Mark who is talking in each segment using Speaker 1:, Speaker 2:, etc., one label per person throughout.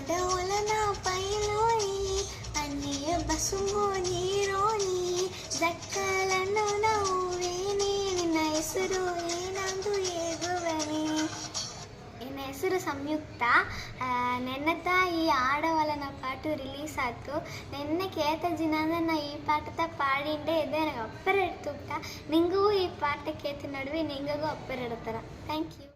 Speaker 1: ఆడవలన పైలోని అన్నయ్య బసుమో నీరోని జక్కలను నవ్వేని నిన్న ಹೆಸರು ಏನಂದು ಏಗುವನಿ. ನನ್ನ ಹೆಸರು ಸಂಯುಕ್ತ. ನೆನ್ನತ ಈ ఆడవలన పాటు రిలీజ్ ఆಯ್ತು. నిన్న కేతజినంద నా ఈ పాటతో పాడిండే ಇದೇ ನನಗೆ ಅಪ್ಪರ ಎಡ್ತುಬಿಟ್ಟ. ನಿಂಗೂ ಈ ಪಾಠ ಕೇತ ನಡುವೆ ನಿಂಗೂ ಅಪ್ಪರ ಇಡ್ತಾರ. Thank you.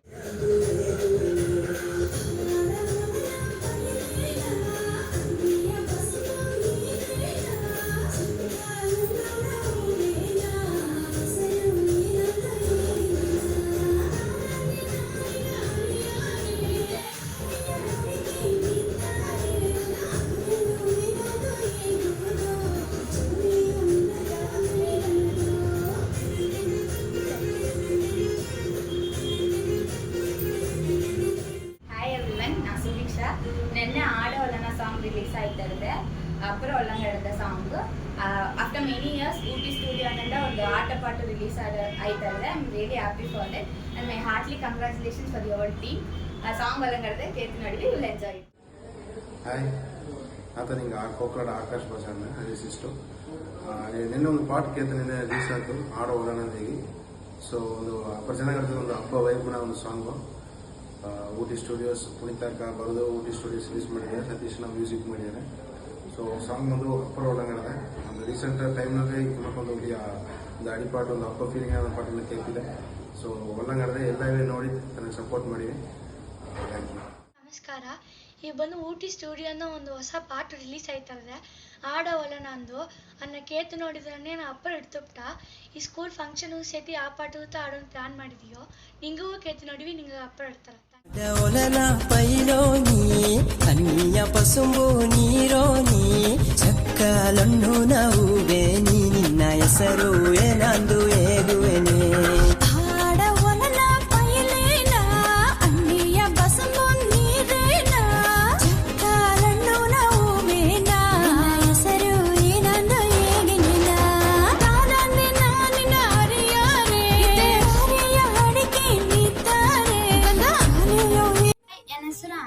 Speaker 2: ನಿನ್ನೆ ಆಡವಲನ ಸಾಂಗ್ ರಿಲೀಸ್ ಆಯ್ತಾ ಇದೆ. ಅಪ್ಪರ ಒಳ್ಳಂಗಡದ song after many years Ooty ಸ್ಟುಡಿಯೋನಿಂದ ಒಂದು ಆಟ ಪಾಠ ರಿಲೀಸ್ ಆಯ್ತಾ ಇದೆ. I am really happy for that and my heartly congratulations for the whole team. ಆ ಸಾಂಗ್ ಒಳ್ಳಂಗಡದೆ ಕೇತು ನಡುವೆ ವಿಲ್ ಎಂಜಾಯ್.
Speaker 3: ಹಾಯ್, ಆತ ನಿಂಗೆ ಕೋಕರಾಡ ಆಕಾಶ್ ಭಾಷೆ ರಿಲೀಸಿಸ್ಟು. ನಿನ್ನೆ ಒಂದು ಪಾಠ ಕೇತನಿಂದ ರಿಲೀಸ್ ಆಯಿತು ಆಡವಲನ ಹೇಗೆ. ಸೊ ಒಂದು ಅಪ್ಪರ ಚೆನ್ನಾಗಿರ್ತದೆ, ಒಂದು ಹಬ್ಬ ವೈಬ್ನ ಒಂದು ಸಾಂಗು. ಊಟಿ ಸ್ಟುಡಿಯೋಸ್ ಪುನೀತಕ್ಕ ಬರೆದು ಊಟಿ ಸ್ಟುಡಿಯೋಸ್ ರಿಲೀಸ್ ಮಾಡಿದ್ದಾರೆ. ಸತೀಶ್ನ ಮ್ಯೂಸಿಕ್ ಮಾಡಿದ್ದಾರೆ. ಸೊ ಸಾಂಗ್ ಒಂದು ಅಪ್ಪರ ಒಳಗಡೆ ಒಂದು ರೀಸೆಂಟ್ ಟೈಮ್ನಲ್ಲಿ ಒಂದು ಅಡಿಪಾಟು ಒಂದು ಹಬ್ಬ ಫೀಲಿಂಗ್ ಆದ ಪಾಟನ್ನು ಕೇಳ್ತಿದೆ. ಸೊ ಒಳ್ಳಂಗಡೆ ಎಲ್ಲ ನೋಡಿ ನನಗೆ ಸಪೋರ್ಟ್ ಮಾಡಿವಿ. Thank you.
Speaker 4: ನಮಸ್ಕಾರ. ಈ ಬಂದು ಊಟಿ ಸ್ಟುಡಿಯೋನ ಒಂದು ಹೊಸ ಪಾಠ ರಿಲೀಸ್ ಆಯ್ತದೆ ಆಡವಲನ ಅಂದು ಅನ್ನ ಕೇತು ನೋಡಿದ್ರೆ ನಾನು ಅಪ್ಪರ ಇಡ್ತುಬಿಟ್ಟ. ಈ ಸ್ಕೂಲ್ ಫಂಕ್ಷನ್ ಸೇತಿ ಆ ಪಾಠದ ಆಡೋ ಪ್ಲಾನ್ ಮಾಡಿದೀಯೋ. ನಿಂಗೂ ಕೇತು ನೋಡಿವಿ ನಿಂಗೆ ಅಪ್ಪರ ಇಡ್ತಾರೆ.
Speaker 5: ಒಲನ ಪೈಲೋನಿ ಅನ್ಯ ಪಸುಂಬು ನೀರೋನಿ ಚಕ್ಕಲನ್ನು ನವುವೆ ನಿನ್ನ ಹೆಸರು ಏನಂದು ಏಗುವೆನೆ.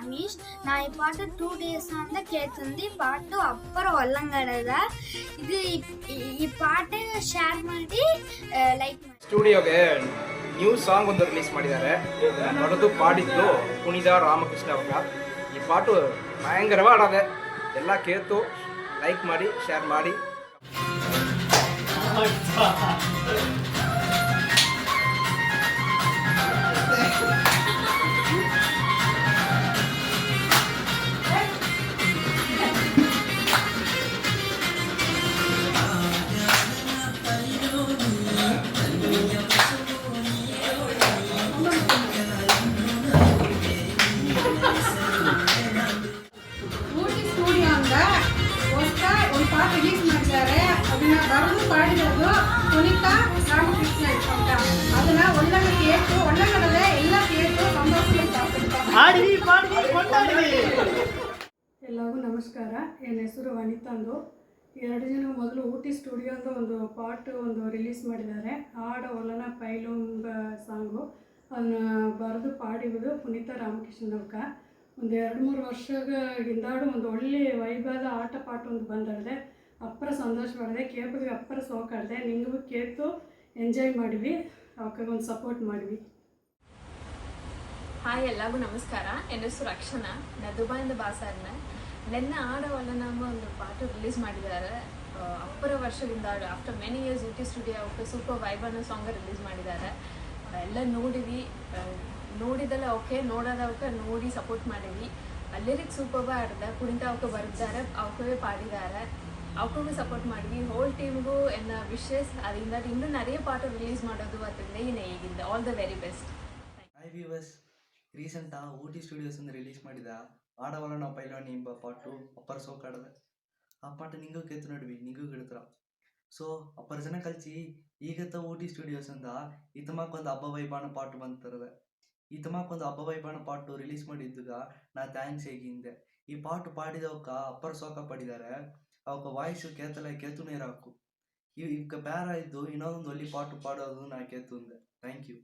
Speaker 1: ಅನೀಶ್. ನಾ ಈ ಪಾಟ 2 days ಅಂತ ಕೇಳ್ತಂದು ಪಾಟು ಅಪ್ಪರ ಒಲ್ಲಂಗಡದ. ಇದು ಈ ಪಾಟ ಶೇರ್ ಮಾಡಿ ಲೈಕ್ ಮಾಡಿ.
Speaker 6: ಸ್ಟುಡಿಯೋಗೆ ನ್ಯೂ ಸಾಂಗ್ ಒಂದು ರಿಲೀಸ್ ಮಾಡಿದ್ದಾರೆ. ಬರೆದು ಪಾಡಿದ್ದು ಪುನೀತ ರಾಮಕೃಷ್ಣ ಅವರ. ಈ ಪಾಟು ಭಯಂಕರವಾಗಿ ಆಡದೆ. ಎಲ್ಲ ಕೇಳ್ತು ಲೈಕ್ ಮಾಡಿ ಶೇರ್ ಮಾಡಿ.
Speaker 7: ಊಟಿ ಸ್ಟುಡಿಯೋಂದ ಹೊಸ ಒಂದು ಪಾಠ ರಿಲೀಸ್ ಮಾಡಿದ್ದಾರೆ. ಅದನ್ನ ಬರೆದು ಪಾಡಿರೋದು ಪುನೀತ ರಾಮಕೃಷ್ಣ ಅಂತ. ಅದನ್ನ ಒಳ್ಳಂಗ ಕೇಳ್ತು ಒಳ್ಳಂಗಡದೆ ಎಲ್ಲ ಕೇಳ್ತು ಎಲ್ಲರಿಗೂ ನಮಸ್ಕಾರ. ನನ್ನ ಹೆಸರು ವನಿತಾ ಅಂದು. 2 ದಿನ ಮೊದಲು ಊಟಿ ಸ್ಟುಡಿಯೋಂದು ಒಂದು ಒಂದು ರಿಲೀಸ್ ಮಾಡಿದ್ದಾರೆ. ಆಡ ಒಲನ ಪೈಲೊಂಬ ಸಾಂಗು. ಅದನ್ನ ಬರೆದು ಪಾಡಿರೋದು ಪುನೀತ ರಾಮಕೃಷ್ಣನವ್ಕ. ಒಂದು 2-3 ವರ್ಷದಿಂದಾಡು ಒಂದು ಒಳ್ಳೆ ವೈಭವದ ಆಟ ಪಾಠ ಒಂದು ಬಂದಿದೆ. ಅಪ್ಪರ ಸಂತೋಷ ಮಾಡಿದೆ. ಕೇಳ್ಬಿಟ್ಟು ಅಪ್ಪರ ಸೋಕಾಡಿದೆ. ನಿಂಗೂ ಕೇಳ್ತು ಎಂಜಾಯ್ ಮಾಡಿವಿ. ಅವಕ್ಕೊಂದು ಸಪೋರ್ಟ್ ಮಾಡಿವಿ.
Speaker 8: ಹಾಯ್, ಎಲ್ಲರಿಗೂ ನಮಸ್ಕಾರ. ನನ್ನ ಹೆಸರು ರಕ್ಷಣಾ. ನಾನು ದುಬೈಯಿಂದ ಬಾಸಾರ್ನ. ನಿನ್ನೆ ಆಡವಲನ ಒಂದು ಪಾಠ ರಿಲೀಸ್ ಮಾಡಿದ್ದಾರೆ. ಅಪ್ಪರ ವರ್ಷದಿಂದ after many years Ooty studio ಅವಕ್ಕೆ ಸೂಪರ್ ವೈಬ್ ಅನ್ನೋ ಸಾಂಗ್ ರಿಲೀಸ್ ಮಾಡಿದ್ದಾರೆ. ಎಲ್ಲ ನೋಡಿವಿ. ನೋಡಿದಲ್ಲ ಓಕೆ, ನೋಡೋದವಕ್ಕೆ ನೋಡಿ ಸಪೋರ್ಟ್ ಮಾಡಿವಿ. ಲಿರಿಕ್ಸ್ ಸೂಪರ್ ಆಡಿದೆ. ಕುಣಿತ ಅವಕ್ಕೆ ಬರೆದಿದ್ದಾರೆ, ಅವಕ್ಕೇ ಪಾಡಿದ್ದಾರೆ. ಅವಕ್ಕೂ ಸಪೋರ್ಟ್ ಮಾಡಿವಿ. ಹೋಲ್ ಟೀಮ್ಗೂ ಎನ್ನ ವಿಶಸ್. ಅದರಿಂದ ಇನ್ನೂ நிறைய ಪಾಠ ರಿಲೀಸ್ ಮಾಡೋದು ಅದರಿಂದ ಈಗಿಂದ all the very best.
Speaker 9: Hi viewers, ರೀಸೆಂಟಾಗಿ ಊಟಿ ಸ್ಟುಡಿಯೋಸ್ ಒಂದು ರಿಲೀಸ್ ಮಾಡಿದ ಆಡವಲನ ಪೈಲೋನಿ ಎಂಬ ಪಾಟು ಅಪ್ಪರ ಸೋಕಾಡದ. ಆ ಪಾಟ ನಿಂಗೂ ಕೇತು ನೋಡ್ವಿ ನಿಂಗೂ ಗೆಳ್ತರ. ಸೊ ಅಪ್ಪರ ಜನ ಕಲ್ಸಿ ಈಗತ್ತ ಊಟಿ ಸ್ಟುಡಿಯೋಸ್ ಅಂದ ಈತಮಾಕೊಂದು ಹಬ್ಬ ವೈಬಾಣ ಪಾಟು ಬಂತರದ. ಈತಮಾಕೊಂದು ಹಬ್ಬ ವೈಬಾಣ ಪಾಟು ರಿಲೀಸ್ ಮಾಡಿದ್ದಾಗ ನಾ ಥ್ಯಾಂಕ್ಸ್ ಹೇಗಿಂದೆ. ಈ ಪಾಟು ಪಾಡಿದವಕ್ಕ ಅಪ್ಪರ ಸೋಕ ಪಡಿದ್ದಾರೆ. ಅವಕ್ಕ ವಾಯ್ಸು ಕೇತಲ ಕೇತು ನೀರಾಕು. ಈಗ ಬೇರೆ ಇದ್ದು ಇನ್ನೊಂದು ಒಳ್ಳೆ ಪಾಟು ಪಾಡೋದು ನಾ ಕೇತು ಅಂದೆ. Thank you.